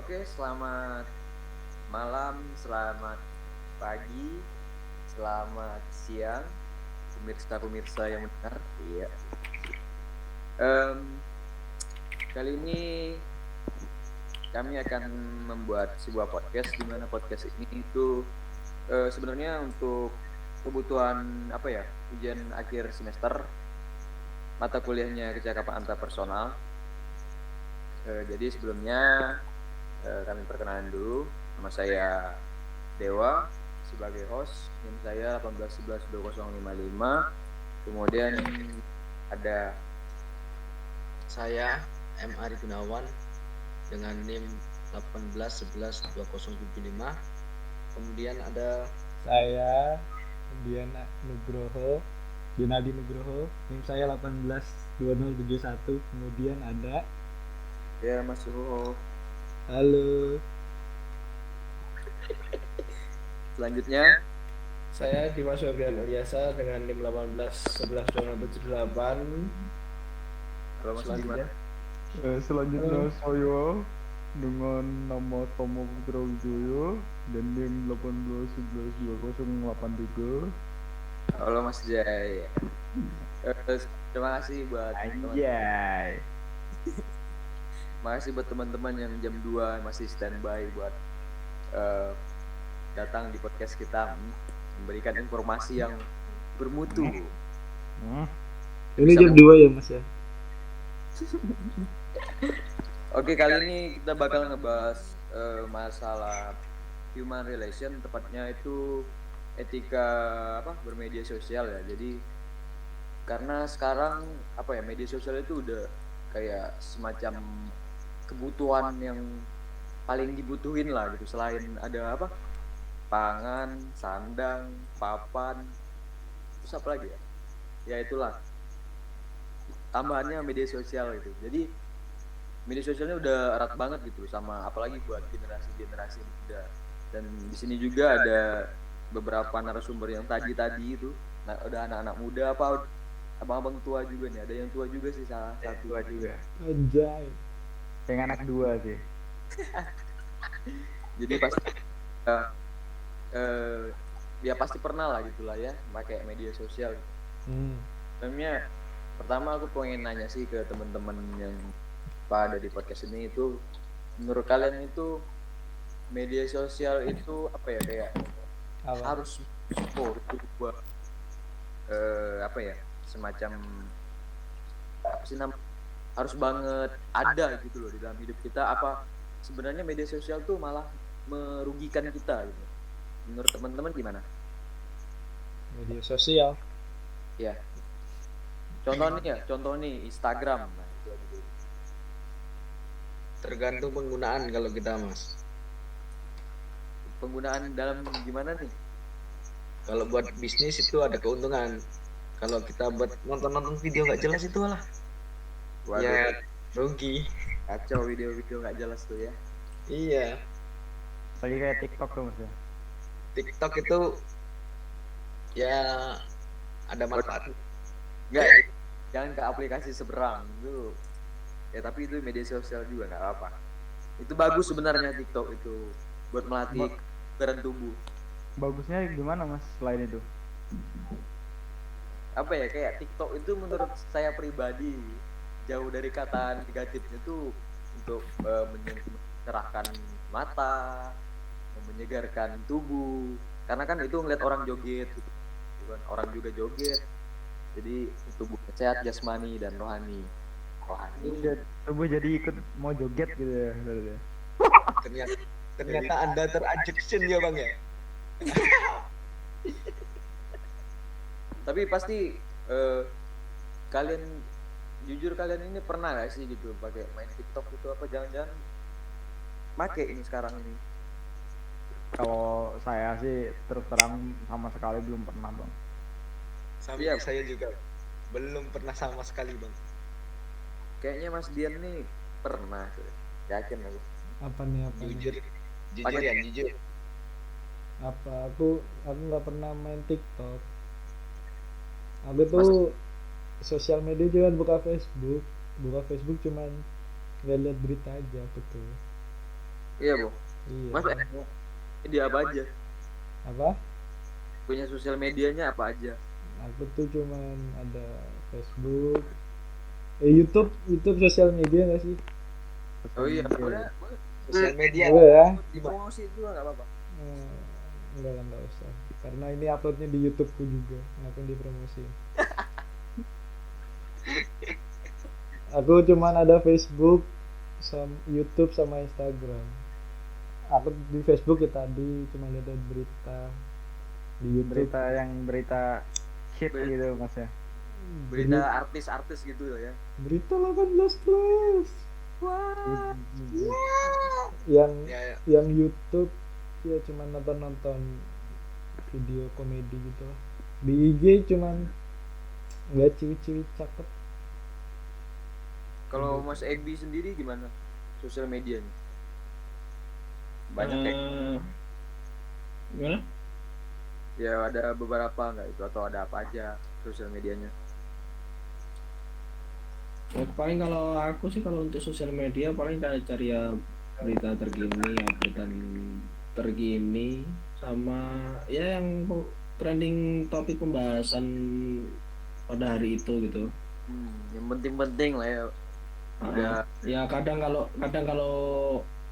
Oke, selamat malam, selamat pagi, selamat siang, pemirsa-pemirsa yang mendengar. Iya. Em, Kali ini kami akan membuat sebuah podcast di mana podcast ini itu sebenarnya untuk kebutuhan apa ya, ujian akhir semester mata kuliahnya kecakapan antarpersonal. Jadi sebelumnya kami perkenalan dulu, nama saya Dewa sebagai host, NIM saya 18112055. Kemudian ada Saya M. Ari Gunawan dengan NIM 18112075. Kemudian ada Saya Nugroho, Dianadi Nugroho, NIM saya 182071. Kemudian ada ya Mas Suho. halo. Selanjutnya Saya Dimas Febrian Ulyasa dengan NIM 18112078. kalau Mas Selanjutnya Selanjutnya saya dengan nama Tomo Putra Wijoyo dan NIM 18112083. Halo Mas Jai. Terima kasih buat Anjay. Makasih buat teman-teman yang jam 2 masih standby buat datang di podcast kita, memberikan informasi yang bermutu. Ini jam 2 ya Mas ya? Oke, kali ini kita bakal ngebahas masalah human relation, tepatnya itu etika bermedia sosial ya. Jadi karena sekarang media sosial itu udah kayak semacam kebutuhan yang paling dibutuhin lah gitu, selain ada pangan, sandang, papan, terus apa lagi ya? Ya itulah, tambahannya media sosial gitu. Jadi media sosialnya udah erat banget gitu, sama apalagi buat generasi muda. Dan di sini juga ada beberapa narasumber yang tadi itu, udah anak-anak muda abang-abang tua juga nih, ada yang tua juga sih, salah satu Tua juga. Anjay. Yang anak dua sih. Jadi pasti ya pasti pernah lah gitulah ya pakai media sosial. Sebenarnya pertama aku pengen nanya sih ke teman-teman yang ada di podcast ini, itu menurut kalian itu media sosial itu kayak harus buat semacam harus banget ada gitu loh di dalam hidup kita, apa sebenarnya media sosial tuh malah merugikan kita gitu. Menurut teman-teman gimana? Media sosial. Ya. Contoh nih Instagram. Nah, itu aja dulu. tergantung penggunaan kalau kita, Mas. Penggunaan dalam gimana nih? Kalau buat bisnis itu ada keuntungan. Kalau kita buat nonton video nggak jelas itu lah, Waduh, ya rugi. kacau video-video nggak jelas tuh ya. Iya, Lagi kayak TikTok tuh Mas ya. TikTok itu ya ada manfaat. Nggak, jangan ke aplikasi seberang itu. Ya tapi itu media sosial juga nggak apa-apa. Itu bagus sebenarnya TikTok itu buat melatih kebugaran tubuh. Bagusnya gimana Mas selain itu? Kayak TikTok itu menurut saya pribadi jauh dari kata negatifnya itu untuk mencerahkan mata, menyegarkan tubuh. Karena kan itu ngeliat orang joget, gitu. Orang juga joget. Jadi tubuh sehat jasmani dan rohani. Tubuh jadi ikut mau joget gitu ya. Ternyata Anda teraddiction ya, Bang ya. Tapi pasti kalian ini pernah gak sih gitu pakai main TikTok itu, apa jangan-jangan pakai ini sekarang ini? Kalau saya sih terus terang sama sekali belum pernah Bang. Iya. Saya juga belum pernah sama sekali, Bang. Kayaknya Mas Dian nih pernah, yakin aku. Apa nih? Jujur Pakai- ya, jujur. Apa aku nggak pernah main TikTok. Aku tuh sosial media juga buka Facebook cuman lihat berita aja aku tuh. Iya, Bu. Iya. Mas media apa aja? Apa? Punya sosial medianya apa aja? Aku tuh cuman ada Facebook, YouTube sosial media nggak sih? Oh iya, Sosial boleh, media. boleh. Sosial media. Boleh ya? Promosi itu nggak apa-apa. Eh, enggak lah, enggak usah. Karena ini uploadnya di YouTubeku juga, ngapain dipromosiin. Aku cuman ada Facebook, YouTube sama Instagram. Aku di Facebook ya tadi cuma lihat berita, di YouTube Berita hit Ber- gitu mas ya. Berita artis-artis gitu ya. berita 18 plus. Wah. Yang Ya, ya. yang YouTube ya cuma nonton video komedi gitu lah. Di IG cuman nggak ciwi-ciwi cakep. Kalau Mas Egbi sendiri gimana sosial medianya? Banyak kayak Gimana? ya ada beberapa nggak itu atau ada apa aja sosial medianya? Ya, paling kalau aku sih kalau untuk sosial media paling cari ya berita terkini, updatean terkini sama ya yang trending topik pembahasan pada hari itu gitu. Yang penting-penting lah ya. Udah. Ya kadang kalau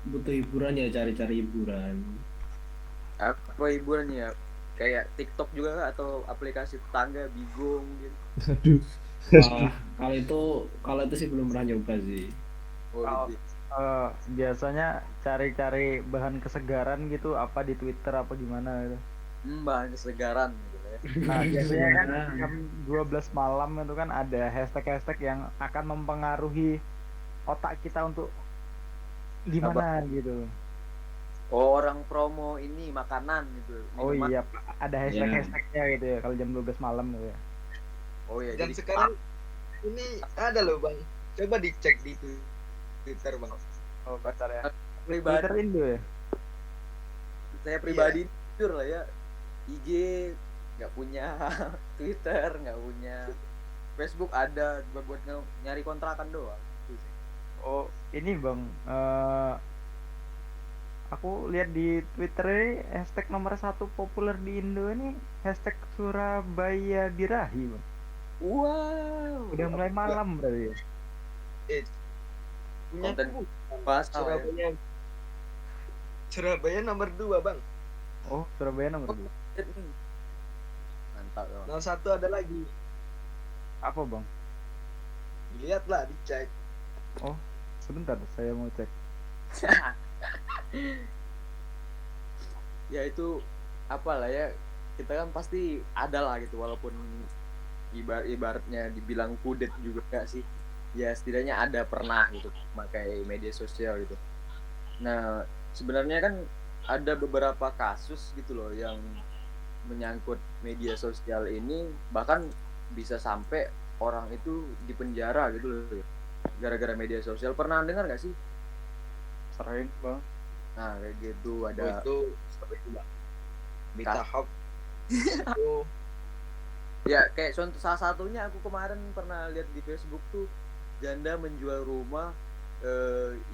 butuh hiburan ya cari-cari hiburan. Apa hiburannya ya? Kayak TikTok juga nggak? Atau aplikasi tetangga Bigo mungkin? Aduh. Wah, kalau itu sih belum pernah nyoba sih. Oh, Kalau- gitu. Biasanya cari-cari bahan kesegaran gitu apa di Twitter apa gimana gitu. Bahan kesegaran gitu ya. Nah, biasanya kan Nah. jam 12 malam itu kan ada hashtag-hashtag yang akan mempengaruhi otak kita untuk gimana gitu. Oh, orang promo ini makanan gitu. Oh minuman. iya, ada hashtag-hashtagnya gitu ya kalau jam 12 malam gitu ya. Oh iya, Dan jadi sekarang ini ada loh bang. Coba dicek di Twitter bang. Oh, pasar ya. pribadi Twitter Indo ya. saya pribadi jujur lah ya, IG nggak punya, Twitter nggak punya, Facebook ada buat nyari kontrakan doang. Itu sih. Oh, ini Bang, aku lihat di Twitter ini hashtag nomor 1 populer di Indo ini hashtag Surabaya Birahi, Bang. Wow, Udah mulai malam berarti ya. Punya konten aku, bahasa ya. Surabaya nomor 2 bang. Oh, Surabaya nomor 2. Mantap ya. 01 ada lagi. Apa, Bang? Lihatlah, dicek. Oh, sebentar saya mau cek. Ya itu apalah ya, kita kan pasti ada lah gitu, walaupun ibaratnya dibilang kudet juga gak sih, ya setidaknya ada pernah gitu pakai media sosial gitu. Nah sebenarnya kan ada beberapa kasus gitu loh yang menyangkut media sosial ini, bahkan bisa sampai orang itu dipenjara gitu loh gara-gara media sosial. Pernah dengar gak sih? Sering, Bang. Nah kayak gitu Oh, ada. itu seperti itu bang. Berita hoax. Itu Ya kayak contoh salah satunya aku kemarin pernah lihat di Facebook tuh, janda menjual rumah,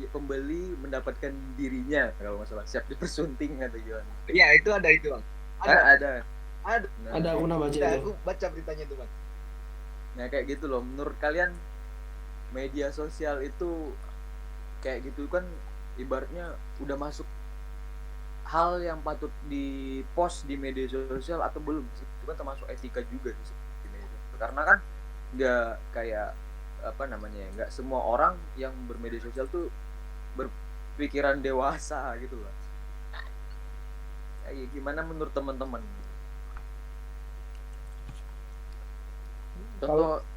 pembeli mendapatkan dirinya kalau nggak salah siap dipersunting atau gimana. ya itu ada itu bang. Ada. Ada. Ada. Nah, Ada aku pernah baca Ada, itu. aku baca beritanya itu bang. nah kayak gitu loh. Menurut kalian media sosial itu kayak gitu kan ibaratnya udah masuk hal yang patut di post di media sosial atau belum sih? Itu kan termasuk etika juga sih di media sosial. Karena kan nggak kayak apa namanya, nggak semua orang yang bermedia sosial tuh berpikiran dewasa gitu lah. Ya, gimana menurut teman-teman?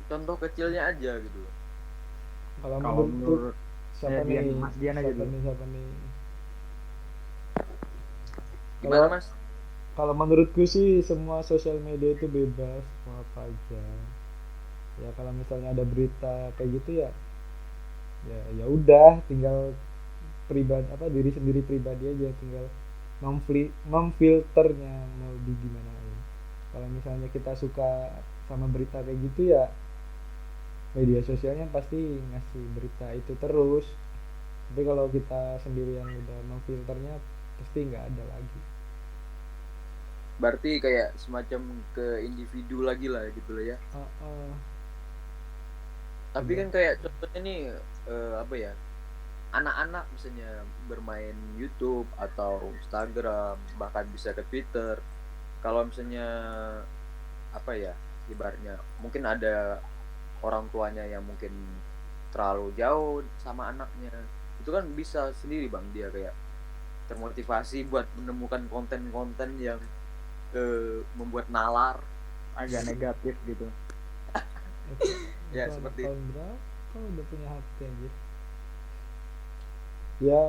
Contoh kecilnya aja gitu. Kalau Kalau menurut menurut siapa ya, nih? Mas Dian aja Siapa dulu. nih? Siapa nih? Gimana Kalau- Mas? Kalau menurutku sih semua sosial media itu bebas, mau apa aja. Ya kalau misalnya ada berita kayak gitu ya, ya udah, tinggal diri sendiri pribadi aja, tinggal memfilternya mau di gimana ya. Kalau misalnya kita suka sama berita kayak gitu ya, media sosialnya pasti ngasih berita itu terus Tapi kalau kita sendiri yang udah memfilternya pasti nggak ada lagi. Berarti kayak semacam ke individu lagi lah gitu lah ya. Heeh. Tapi Udah. kan kayak contohnya nih apa ya, anak-anak misalnya bermain YouTube atau Instagram, bahkan bisa ke Twitter. Kalau misalnya apa ya, ibaratnya mungkin ada orang tuanya yang mungkin terlalu jauh sama anaknya, itu kan bisa sendiri bang dia kayak termotivasi buat menemukan konten-konten yang membuat nalar. agak negatif gitu. Ya, Itu anak seperti tahun berapa udah punya HP aja. Ya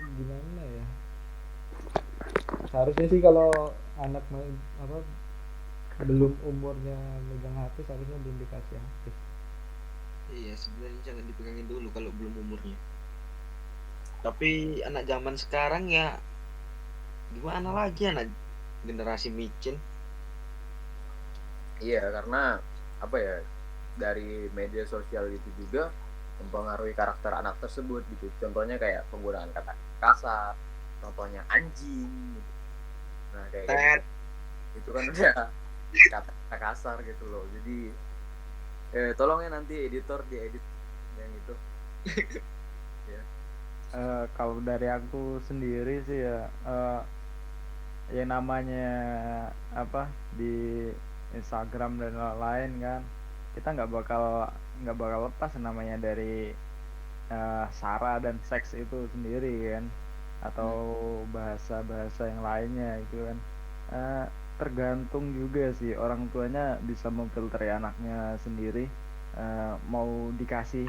gimana ya, seharusnya sih kalau anak apa belum umurnya megang HP seharusnya belum dikasih HP. Iya, sebenarnya jangan dipegangin dulu kalau belum umurnya. Tapi anak zaman sekarang ya gimana lagi, anak generasi micin. iya, karena apa ya, dari media sosial itu juga mempengaruhi karakter anak tersebut gitu. Contohnya kayak penggunaan kata kasar, contohnya anjing gitu. Nah kayak Tet. gitu, itu kan udah kata kasar gitu loh. Jadi tolong ya nanti editor diedit yang itu. Kalau dari aku sendiri sih ya, yang namanya apa di Instagram dan lain-lain kan, kita nggak bakal lepas namanya dari sara dan seks itu sendiri kan, atau bahasa-bahasa yang lainnya itu kan. Eh, Tergantung juga sih orang tuanya bisa memfilteri anaknya sendiri, mau dikasih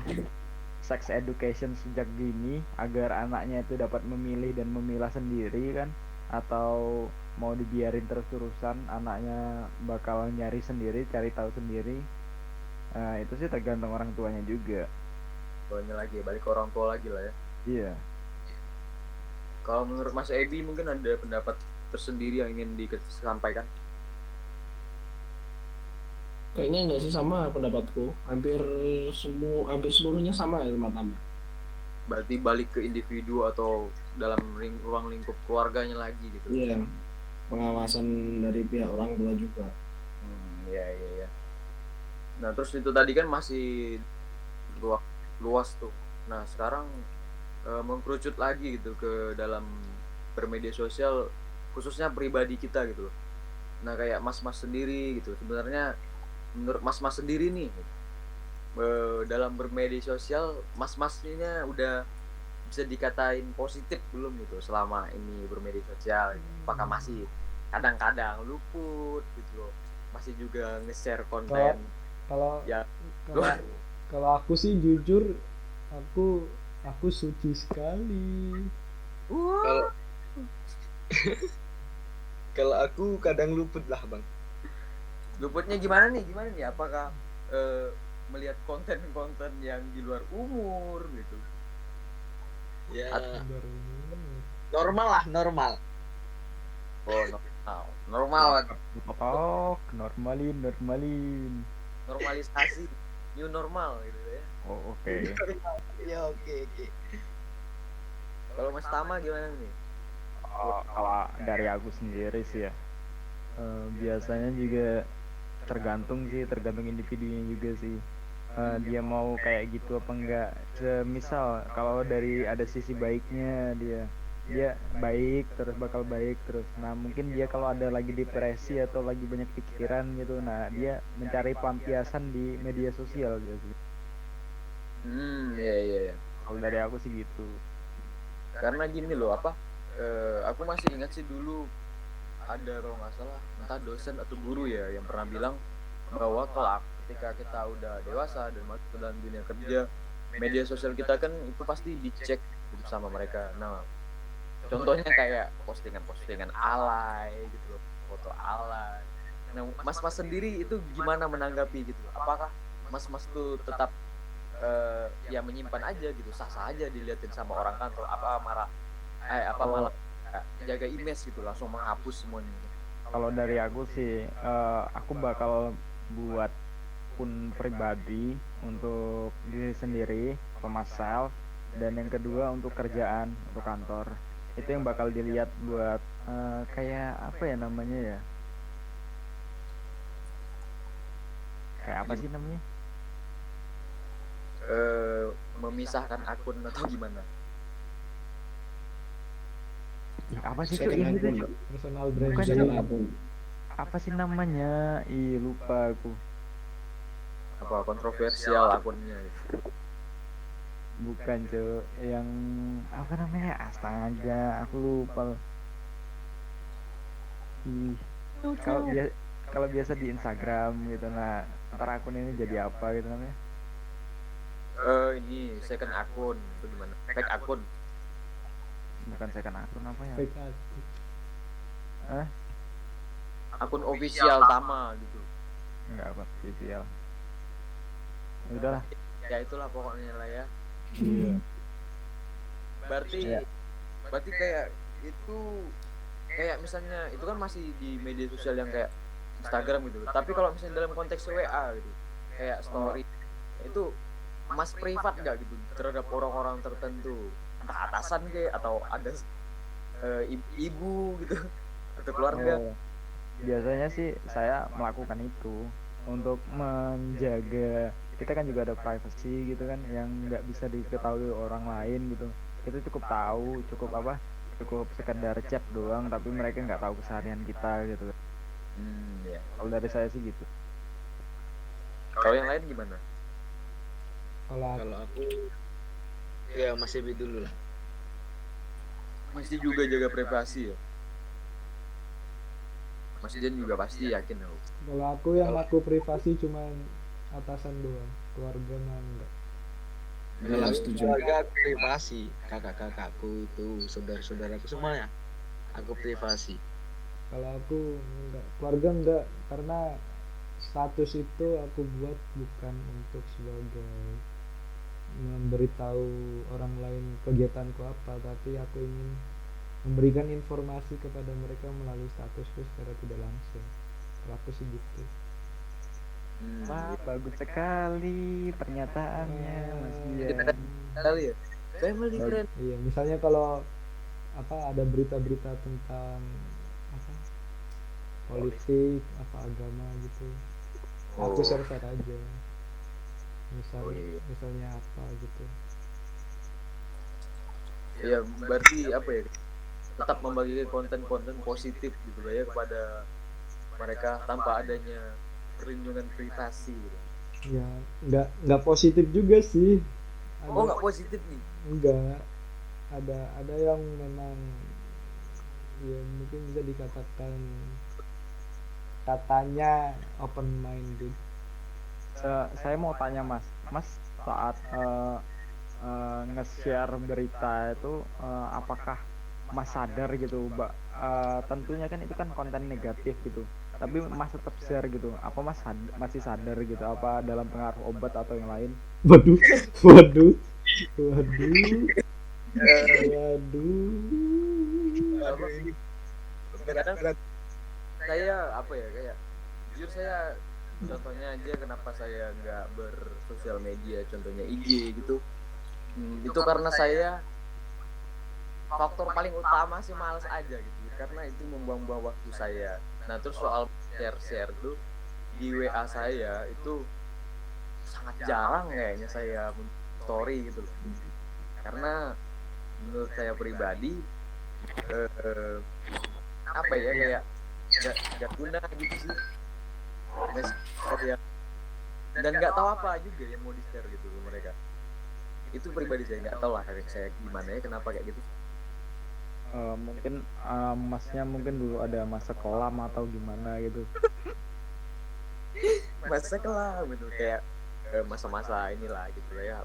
sex education sejak dini agar anaknya itu dapat memilih dan memilah sendiri kan, atau mau dibiarin terus-terusan anaknya bakal nyari sendiri, cari tahu sendiri. Itu sih tergantung orang tuanya juga. Soalnya lagi balik ke orang tua lagi lah ya. Iya. Kalau menurut Mas Edi mungkin ada pendapat tersendiri yang ingin disampaikan. Kayaknya enggak sih, sama pendapatku. Hampir seluruhnya sama ya teman-teman. Berarti balik ke individu atau dalam ruang lingkup keluarganya lagi gitu. Iya, pengawasan dari pihak orang tua juga. Iya iya iya. Nah terus itu tadi kan masih luas tuh. Nah sekarang mengkerucut lagi gitu ke dalam bermedia sosial, khususnya pribadi kita gitu loh. Nah kayak mas-mas sendiri gitu, sebenarnya menurut mas-mas sendiri nih, dalam bermedia sosial mas-masnya udah bisa dikatain positif belum gitu selama ini bermedia sosial? Apakah masih kadang-kadang luput gitu loh, masih juga nge-share konten Kalau ya? kalau aku sih jujur, aku suci sekali. Kalau kalau aku kadang luput lah bang. Luputnya gimana nih apakah melihat konten-konten yang di luar umur gitu? Ya Baru normal lah, normal. Oh normal Normalin. normalisasi, new normal gitu ya. Oh, oke. Ya oke. Kalau Mas Tama gimana nih? Kalau dari aku sendiri sih ya, biasanya juga tergantung individunya juga sih. Dia mau kayak gitu apa enggak. Semisal kalau dari ada sisi baiknya, dia baik terus, bakal baik terus. Nah mungkin dia kalau ada lagi depresi atau lagi banyak pikiran gitu, nah dia mencari pelampiasan di media sosial gitu. Iya. Kalau dari aku sih gitu. Karena gini loh apa, aku masih ingat sih dulu ada kalau nggak salah entah dosen atau guru ya yang pernah bilang bahwa kelak ketika kita udah dewasa dan masuk ke dalam dunia kerja, media sosial kita kan itu pasti dicek gitu sama mereka. Nah contohnya kayak postingan alay gitu loh, foto alay. Nah mas-mas sendiri itu gimana menanggapi gitu? Apakah mas-mas tuh tetap ya menyimpan aja gitu, sah-sah aja diliatin sama orang kantor, apa malah jaga image gitu langsung menghapus semuanya? Kalau dari aku sih, aku bakal buat akun pribadi untuk diri sendiri, for myself. dan yang kedua untuk kerjaan, untuk kantor. Itu yang bakal dilihat buat kayak apa ya namanya ya, kayak apa sih namanya, Memisahkan akun atau gimana? apa sih tuh Second ini tuh, akun, Personal Bukan, branding. second akun. apa sih namanya, lupa aku. Apa kontroversial akunnya gitu. Bukan cuy, yang apa namanya, astaga aku lupa. Ih, kalau biasa di Instagram gitu, nah ntar akun ini jadi apa gitu namanya. Ini second akun itu gimana? Fake akun. Bukan second akun, apa ya, Fake akun. Akun official Tama gitu. enggak, akun visual. Udahlah. Ya itulah pokoknya lah ya. Iya. Berarti Iya. berarti kayak itu, kayak misalnya itu kan masih di media sosial yang kayak Instagram gitu. Tapi kalau misalnya dalam konteks WA gitu, kayak story itu mas privat nggak gitu terhadap orang-orang tertentu, entah atasan kayak atau ada ibu gitu atau keluarga. Oh, biasanya sih saya melakukan itu untuk menjaga, kita kan juga ada privacy gitu kan, yang nggak bisa diketahui orang lain gitu. Kita cukup tahu, cukup sekedar chat doang, tapi mereka nggak tahu keseharian kita gitu. Ya. Kalau dari saya sih gitu. Kalau yang lain gimana? Kalau aku ya masih dulu lah. Masih juga jaga privasi ya. Mas Dian juga pasti yakin aku. Kalau aku yang aku privasi cuman atasan doang, keluarga mah enggak. Enggak setuju. Keluarga aku privasi, kakak-kakakku itu, saudara-saudaraku semuanya aku privasi. Kalau aku enggak, keluarga enggak, karena status itu aku buat bukan untuk sebagai memberitahu orang lain kegiatanku apa, tapi aku ingin memberikan informasi kepada mereka melalui statusku secara tidak langsung. Kalau aku sih gitu. Wah, bagus sekali pernyataannya, Mas Kita Dian. kan kali ya. Family friend. Iya, misalnya kalau ada berita-berita tentang apa politik, apa agama gitu, aku share aja. Misalnya apa gitu. Ya berarti apa ya? Tetap membagikan konten-konten positif gitu lah ya kepada mereka tanpa adanya perlindungan privasi gitu. Ya, nggak positif juga sih. Oh nggak positif nih? Enggak. Ada yang memang ya mungkin bisa dikatakan katanya open minded. Saya mau tanya Mas saat nge-share berita itu, apakah Mas sadar gitu, tentunya kan itu kan konten negatif gitu, tapi Mas tetap share gitu, apa Mas masih sadar gitu, apa dalam pengaruh obat atau yang lain? Waduh, waduh, waduh, waduh. Kadang saya apa ya, kayak jujur saya contohnya aja kenapa saya nggak bersosial media, contohnya IG gitu. Itu karena saya faktor paling utama sih males aja gitu, karena itu membuang-buang waktu saya. Nah terus soal share tuh di WA saya itu sangat jarang kayaknya saya story gitu loh, karena menurut saya pribadi apa ya, kayak nggak guna gitu sih. Dan nggak tahu apa juga yang mau di share gitu ke mereka. Itu pribadi saya nggak tahu lah saya gimana ya, kenapa kayak gitu. Mungkin Masnya mungkin dulu ada masa kelam atau gimana gitu. Masa kelam gitu, kayak masa-masa inilah gitu lah ya,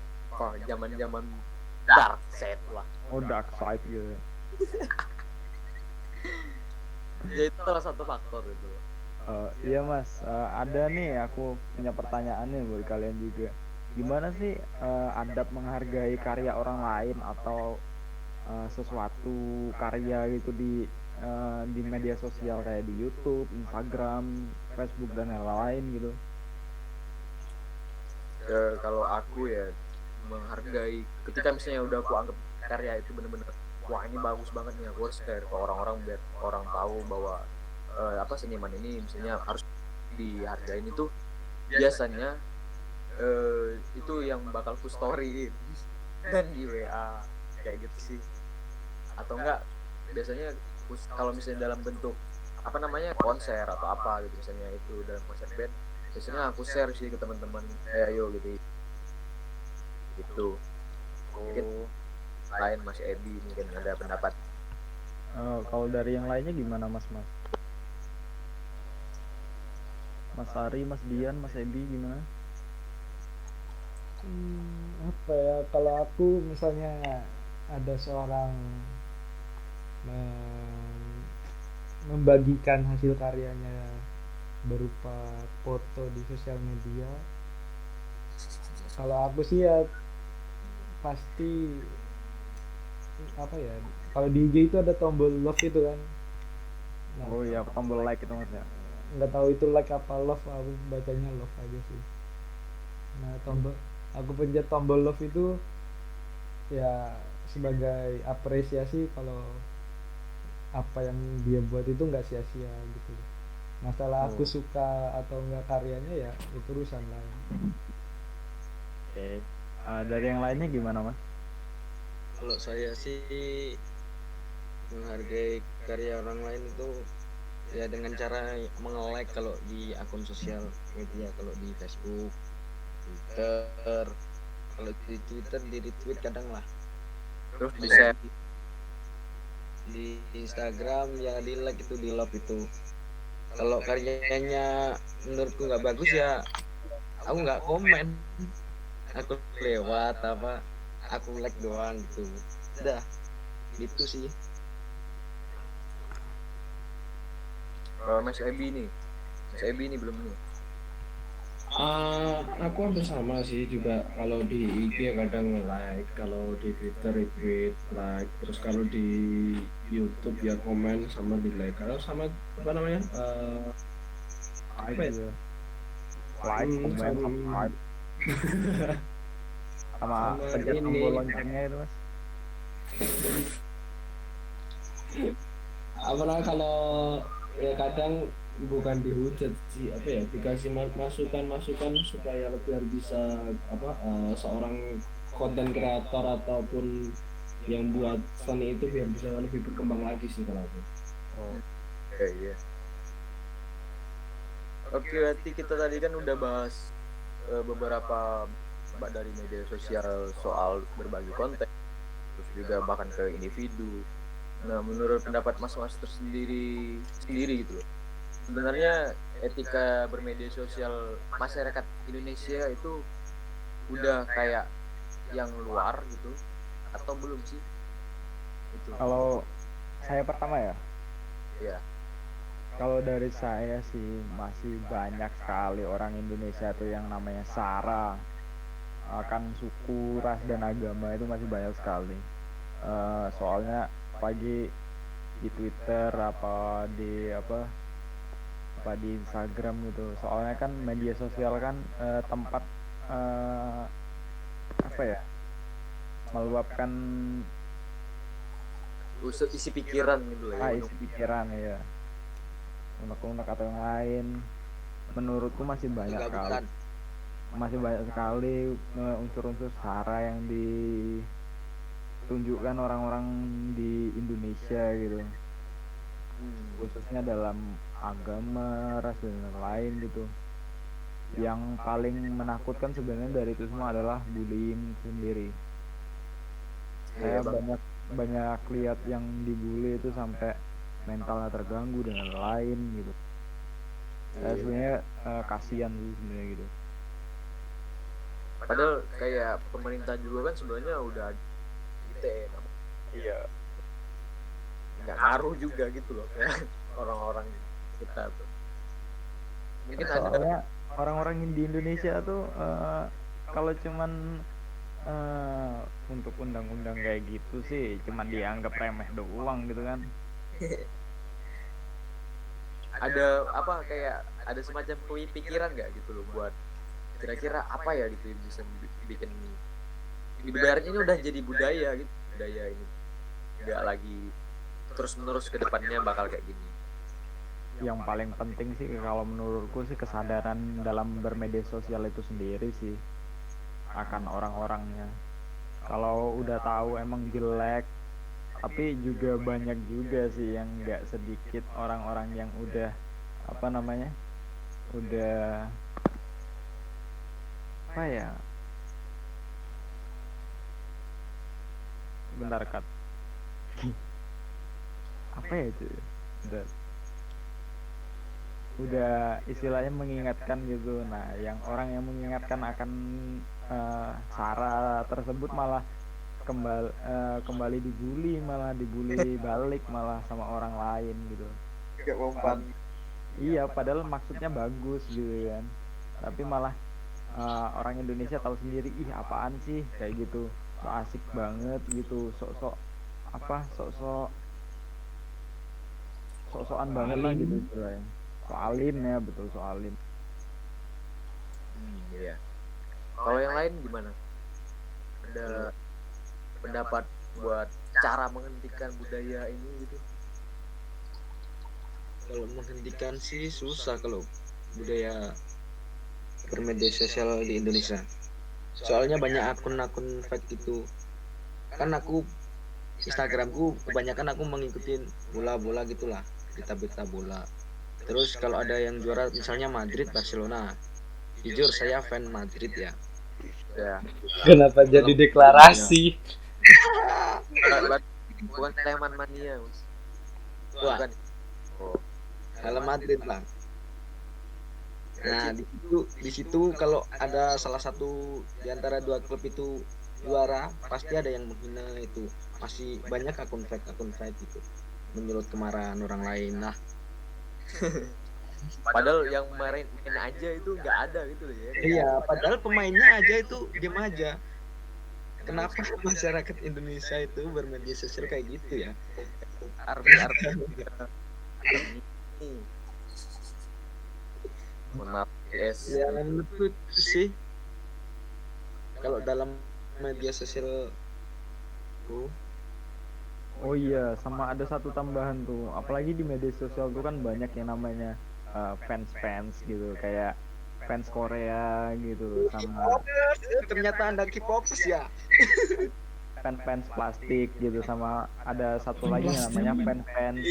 zaman-zaman dark side lah. Oh, dark side gitu. Ya itu salah satu faktor itu. Iya Mas, ada nih aku punya pertanyaan nih buat kalian juga. Gimana sih adab menghargai karya orang lain atau sesuatu karya gitu di media sosial kayak di YouTube, Instagram, Facebook dan lain-lain gitu? Kalau aku ya menghargai ketika misalnya udah aku anggap karya itu bener-bener wah ini bagus banget nih, aku harus share ke orang-orang biar orang tahu bahwa seniman ini misalnya harus dihargain. Itu biasanya itu yang bakal ku storyin dan di WA kayak gitu sih. Atau enggak biasanya kalau misalnya dalam bentuk konser atau apa gitu, misalnya itu dalam konser band, biasanya aku share sih ke teman-teman, ayo gitu. Mungkin lain Mas Edi mungkin ada pendapat. Kalau dari yang lainnya gimana Mas Ari, Mas Dian, Mas Ebi gimana? Apa ya, kalau aku misalnya ada seorang membagikan hasil karyanya berupa foto di sosial media, kalau aku sih ya pasti apa ya, kalau di IG itu ada tombol love itu kan. Nah, Oh iya, tombol like itu Mas ya. nggak tahu itu like apa love, aku bacanya love aja sih. Nah, aku pencet tombol love itu ya sebagai apresiasi kalau apa yang dia buat itu nggak sia-sia gitu. Masalah aku suka atau enggak karyanya ya itu urusan lain. Oke. Dari yang lainnya gimana Mas? Kalau saya sih menghargai karya orang lain itu ya dengan cara menge-like kalau di akun sosial media, kalau di Facebook, Twitter, kalau di Twitter di retweet kadang lah, Terus bisa di Instagram ya di like itu, di love itu. Kalau karyanya menurutku nggak bagus ya aku nggak komen, aku lewat apa, aku like doang gitu, udah gitu sih. Mas Ebi nih belum nih. Aku hampir sama sih juga. Kalau di IG kadang like, kalau di Twitter retweet, like, terus kalau di YouTube ya komen sama di like. Kalau sama apa namanya? Like gitu. Like, comment, sama subscribe. Sama pencet ini. tombol loncengnya itu Mas. Apalagi kalau ya kadang bukan dihujat sih, apa ya, dikasih masukan supaya biar bisa seorang konten kreator ataupun yang buat seni itu biar bisa lebih berkembang lagi sih kalau aku. Iya. Oke, berarti kita tadi kan udah bahas beberapa dari media sosial soal berbagi konten, terus juga bahkan ke individu. Nah, menurut pendapat mas tersendiri gitu loh, sebenarnya etika bermedia sosial masyarakat Indonesia itu udah kayak yang luar gitu atau belum sih? Itu. Kalau saya pertama ya, Ya. kalau dari saya sih masih banyak sekali orang Indonesia tuh yang namanya sara akan suku, ras dan agama, itu masih banyak sekali. Soalnya pagi di Twitter apa di Instagram gitu, soalnya kan media sosial kan tempat meluapkan Isi pikiran gitu ya. isi pikiran ya, unek-unek atau yang lain. Menurutku masih banyak sekali unsur-unsur sara yang ditunjukkan orang-orang di Indonesia gitu, khususnya dalam agama, ras dan lain gitu. Yang paling menakutkan sebenarnya dari itu semua adalah bullying sendiri. Saya banyak lihat yang dibully itu sampai mentalnya terganggu dan lain gitu. Saya sebenarnya kasihan sih sebenarnya gitu. Padahal kayak pemerintah juga kan sebenarnya udah gitu ya. Iya. Nggak ngaruh juga gitu loh kayak orang-orang kita tuh. Mungkin soalnya orang-orang di Indonesia tuh kalau cuman untuk undang-undang kayak gitu sih cuman dianggap remeh doang gitu kan. Ada semacam pikiran nggak gitu loh buat kira-kira apa ya gitu yang bisa bikin ibaratnya ini udah jadi budaya gitu, budaya ini nggak lagi terus menerus ke depannya bakal kayak gini. Yang paling penting sih kalau menurutku sih kesadaran dalam bermedia sosial itu sendiri sih akan orang-orangnya. Kalau udah tahu emang jelek, tapi juga banyak juga sih yang nggak sedikit orang-orang yang udah apa namanya, udah apa ya, bentar Kat, apa ya itu, udah istilahnya mengingatkan gitu. Nah yang orang yang mengingatkan akan sara tersebut malah kembali dibully, malah dibully balik malah sama orang lain gitu. Gak mempan. Iya padahal maksudnya bagus gitu kan, tapi malah orang Indonesia tahu sendiri, ih apaan sih kayak gitu, so asik banget gitu, sok-sok apa, sok-sokan banget lah gitu istilahnya. Soalin ya, betul soalin. Iya. Kalau yang lain gimana? Ada pendapat buat cara menghentikan budaya ini gitu? Kalau menghentikan sih susah kalau budaya bermedia sosial di Indonesia. Soalnya banyak akun-akun fake itu. Kan aku Instagramku kebanyakan aku mengikuti bola-bola gitulah, berita-berita bola. Terus kalau ada yang juara misalnya Madrid, Barcelona, jujur saya fan Madrid ya. Ya. Kenapa jadi deklarasi? Bukan Sleman mania, Mas. Wah, Bukan. Oh, kalau Madrid lah. Nah, di situ kalau ada salah satu di antara dua klub itu juara, pasti ada yang menghina itu. Masih banyak akun fake itu menyulut kemarahan orang lain. Nah, padahal yang main aja itu nggak ada gitu loh ya. iya, padahal pemainnya aja itu diam aja. Kenapa masyarakat Indonesia itu bermedia sosial kayak gitu ya? Army ini. Mohon maaf, yes. Ya, menurut sih kalau dalam media sosial tuh, Oh iya, sama ada satu tambahan tuh, apalagi di media sosial tuh kan banyak yang namanya fans gitu, kayak fans Korea gitu, sama ternyata Anda K-popers ya. fans plastik gitu, sama ada satu lagi yang namanya fans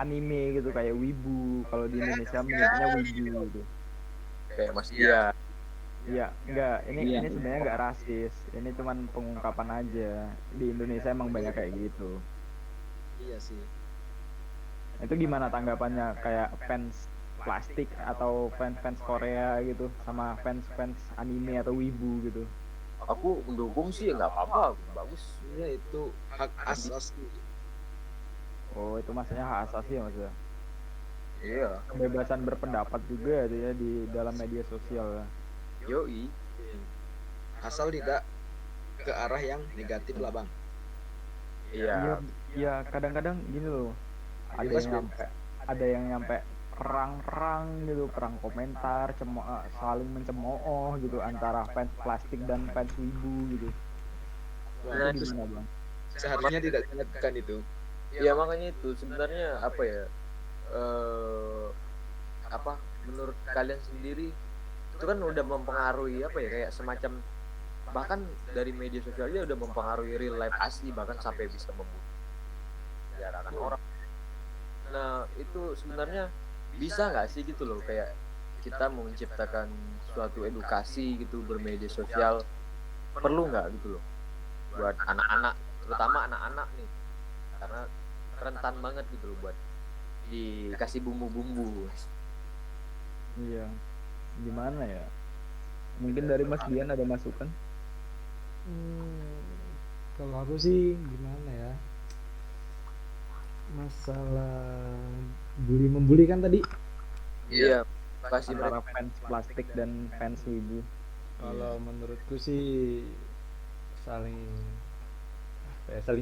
anime gitu kayak wibu, kalau di Indonesia menyebutnya wibu gitu. Kayak Mas Dia. Iya, enggak, ini sebenarnya enggak rasis, ini cuman pengungkapan aja. Di Indonesia emang banyak kayak gitu. Iya sih. Itu gimana tanggapannya, kayak fans plastik atau fans Korea gitu sama fans anime atau wibu gitu? Aku mendukung sih, nggak apa-apa, bagus. Iya, itu hak asasi. Oh, itu maksudnya hak asasi ya maksudnya. Iya. Kebebasan berpendapat juga itu ya di dalam media sosial ya. Yoi. Asal tidak ke arah yang negatif lah, Bang. Iya. Ya kadang-kadang gini loh, ada yang nyampe perang gitu, perang komentar, saling mencemooh gitu antara fans plastik dan fans wibu gitu. Nah, Itu itu gimana bang? seharusnya tidak dilakukan itu. Ya makanya itu sebenarnya apa ya? Apa menurut kalian sendiri itu kan udah mempengaruhi apa ya, kayak semacam, bahkan dari media sosial aja udah mempengaruhi real life asli, bahkan sampai bisa mempenjarakan orang. Nah itu sebenarnya bisa nggak sih gitu loh, kayak kita mau menciptakan suatu edukasi gitu bermedia sosial, perlu nggak gitu loh buat anak-anak, terutama anak-anak nih, karena rentan banget gitu loh buat dikasih bumbu-bumbu. Iya, gimana ya? Mungkin dari Mas Dian ada masukan? Kalau aku sih gimana ya, masalah bully membuli kan tadi. Iya, kasih Antara fans plastik dan fans wibu. Kalau menurutku sih saling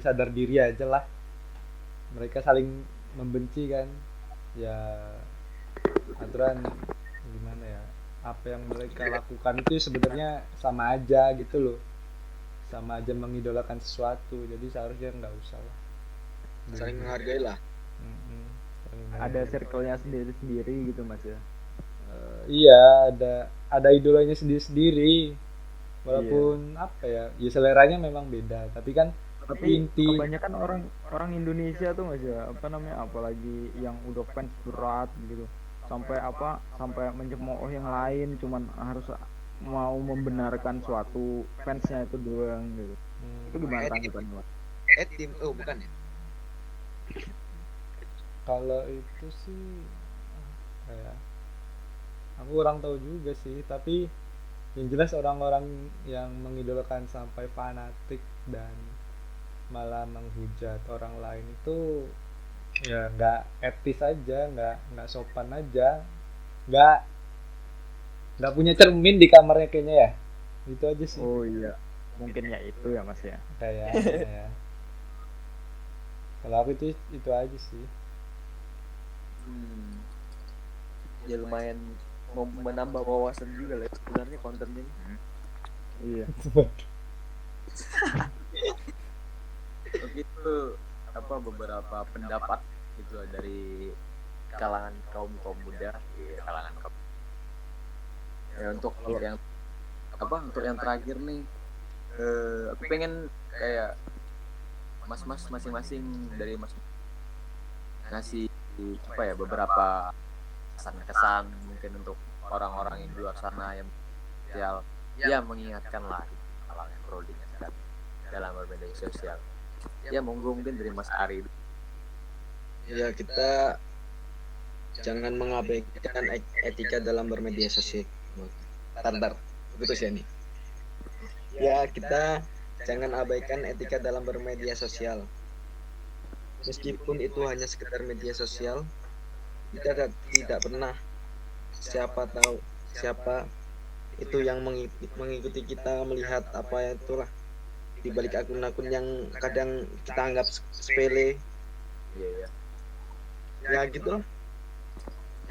sadar diri aja lah. Mereka saling membenci kan, ya aturan gimana ya, apa yang mereka lakukan itu sebenarnya sama aja gitu loh, sama aja mengidolakan sesuatu, jadi seharusnya nggak usah lah. Saling menghargai lah. Mm-mm. Saling Ada menghargai. circle-nya sendiri-sendiri gitu Mas ya. Iya, ada idolanya sendiri-sendiri, walaupun apa ya seleranya memang beda, tapi kan Tapi inti kebanyakan orang orang Indonesia tuh Mas ya, apa namanya, apalagi yang udah fans berat gitu. Sampai mencemooh yang lain cuman harus mau membenarkan suatu fansnya itu doang gitu. Itu gimana tanggapannya Mas? Tim, oh bukan ya? kalau itu sih kayak aku kurang tahu juga sih, tapi yang jelas orang-orang yang mengidolakan sampai fanatik dan malah menghujat orang lain itu ya nggak etis aja, nggak sopan aja, nggak nggak punya cermin di kamarnya kayaknya ya, itu aja sih. Oh iya, mungkin ya itu ya Mas ya. Kayaknya ya, kalau aku itu aja sih. Ya lumayan menambah wawasan juga lah sebenarnya kontennya. Iya. Begitu apa beberapa pendapat gitu lah dari kalangan kaum muda, kalangan kaum. Ya untuk yang apa untuk yang terakhir nih, aku pengen kayak mas-mas masing-masing dari mas ngasih apa ya beberapa kesan-kesan mungkin untuk orang-orang yang di luar sana yang sosial, ya mengingatkan lah hal yang perlu diingatkan dalam bermedia sosial. Ya monggo mungkin dari Mas Ari. Ya kita jangan mengabaikan etika dalam bermedia sosial. Tar, putus ya nih. Ya kita jangan abaikan etika dalam bermedia sosial. Meskipun itu hanya sekedar media sosial, kita tidak pernah siapa itu yang mengikuti kita, melihat apa itulah di balik akun-akun yang kadang kita anggap sepele. Iya. Ya gitu lah.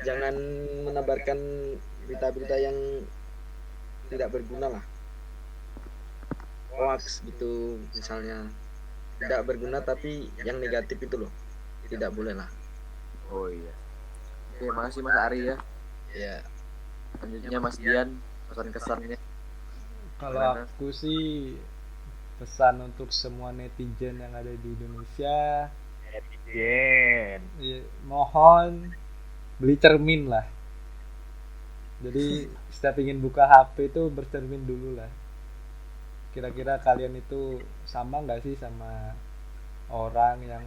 Jangan menebarkan berita-berita yang tidak berguna lah. Hoax gitu misalnya. Tidak berguna tapi yang negatif itu loh. Tidak boleh lah. Oh iya. Oke, makasih Mas Ari ya. Ya. Selanjutnya Mas Dian, pesan-kesannya. Kalau aku sih pesan untuk semua netizen yang ada di Indonesia, Netizen. ya, mohon beli cermin lah. Jadi setiap ingin buka HP itu bercermin dulu lah. Kira-kira kalian itu sama nggak sih sama orang yang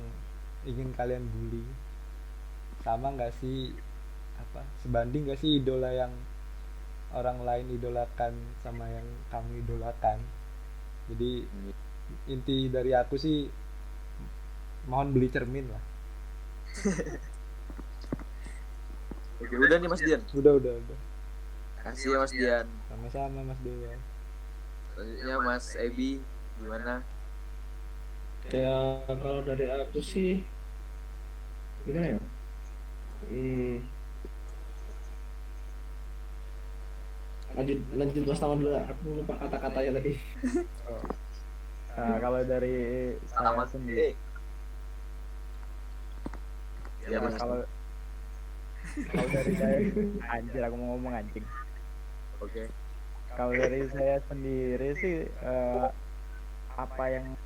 ingin kalian bully? Sama nggak sih sebanding nggak sih idola yang orang lain idolakan sama yang kamu idolakan? Jadi inti dari aku sih mohon beli cermin lah. Oke, udah nih Mas Dian. Udah. Kasih ya Mas Dian. Sama-sama Mas Dewa. Selanjutnya Mas Ebi, gimana? Ya kalau dari aku sih gimana ya? Lanjut Mas Taman dulu, aku lupa kata-katanya tadi. Nah, kalau dari saya Sama. sendiri, Ya Mas. kalau kalau dari saya, anjir aku mau ngomong anjing. Oke. Kalau dari saya sendiri sih, apa yang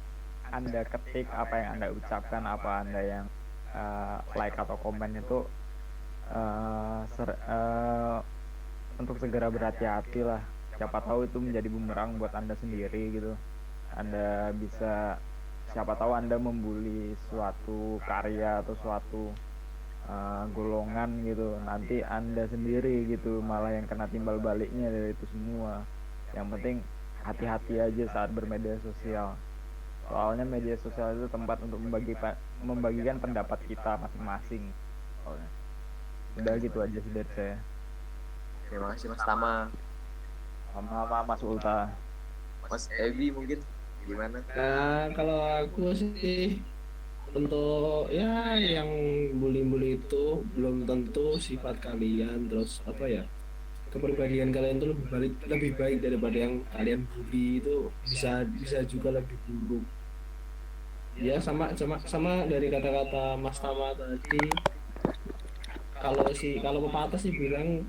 Anda ketik, apa yang Anda ucapkan, apa Anda yang like atau komen itu untuk segera berhati-hati lah. Siapa tahu itu menjadi bumerang buat Anda sendiri gitu. Anda bisa, siapa tahu Anda membuli suatu karya atau suatu golongan gitu, nanti Anda sendiri gitu malah yang kena timbal baliknya dari itu semua. Yang penting hati-hati aja saat bermedia sosial, soalnya media sosial itu tempat untuk membagikan pendapat kita masing-masing soalnya. Udah gitu aja sih dari saya. Terima kasih Mas Tama. Sama Mas Ulta. Mas Ebi mungkin gimana? Nah kalau aku sih untuk ya yang bully-bully itu belum tentu sifat kalian, terus apa ya, kepribadian kalian tuh lebih baik daripada yang kalian bully itu bisa bisa juga lebih buruk. Ya sama dari kata-kata Mas Tama tadi, kalau pepatah sih bilang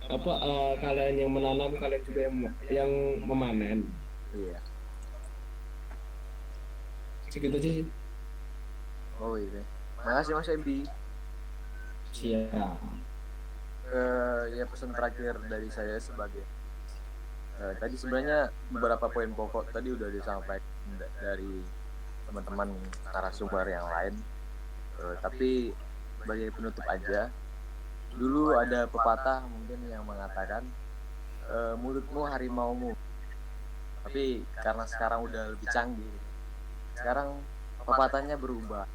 apa kalian yang menanam kalian juga yang memanen. Iya. Segitu aja sih. Oh iya. Makasih Mas Embi. Siap. Ya pesan terakhir dari saya sebagai tadi sebenarnya beberapa poin pokok tadi udah disampaikan dari teman-teman narasumber yang lain. Tapi sebagai penutup aja, dulu ada pepatah mungkin yang mengatakan mulutmu harimaumu. Tapi karena sekarang udah lebih canggih, sekarang pepatahnya berubah.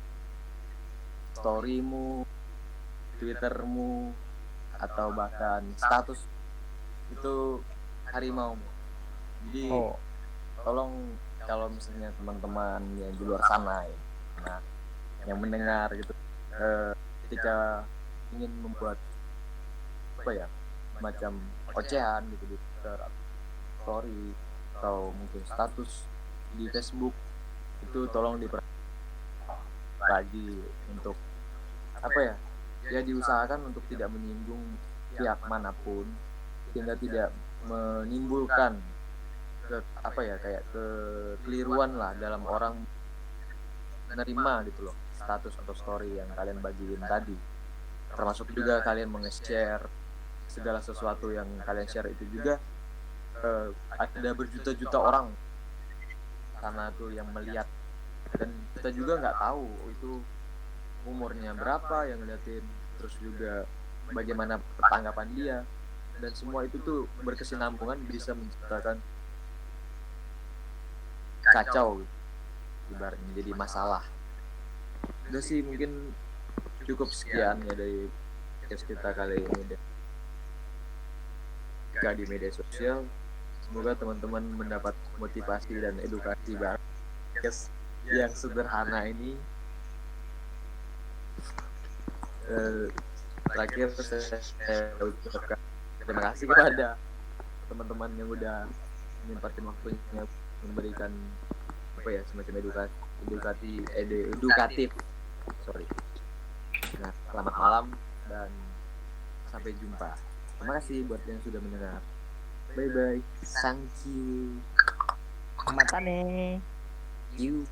Storymu, Twittermu, atau bahkan status itu harimaumu. Jadi tolong kalau misalnya teman-teman yang di luar sana ya, nah, yang mendengar gitu, ketika ingin membuat apa ya, macam ocehan gitu di Twitter, story atau mungkin status di Facebook, itu tolong lagi untuk apa ya, ya diusahakan untuk tidak menyinggung pihak manapun, sehingga tidak menimbulkan apa ya, kayak kekeliruan lah dalam orang menerima gitu loh status atau story yang kalian bagiin tadi. Termasuk juga kalian menge-share segala sesuatu yang kalian share itu juga ada berjuta-juta orang karena tuh yang melihat, dan kita juga nggak tahu itu umurnya berapa yang ngeliatin, terus juga bagaimana tanggapan dia, dan semua itu tuh berkesinambungan bisa menciptakan kacau gitu, ibaratnya jadi masalah. Udah sih mungkin cukup sekian ya dari podcast kita kali ini di media sosial. Semoga teman-teman mendapat motivasi dan edukasi baru yang sederhana ini. Terakhir saya ucapkan terima kasih kepada teman-teman yang udah menyempatkan waktunya memberikan apa ya, semacam edukatif. Nah, selamat malam dan sampai jumpa. Terima kasih buat yang sudah mendengar. Bye bye. Thank you. Matane. You.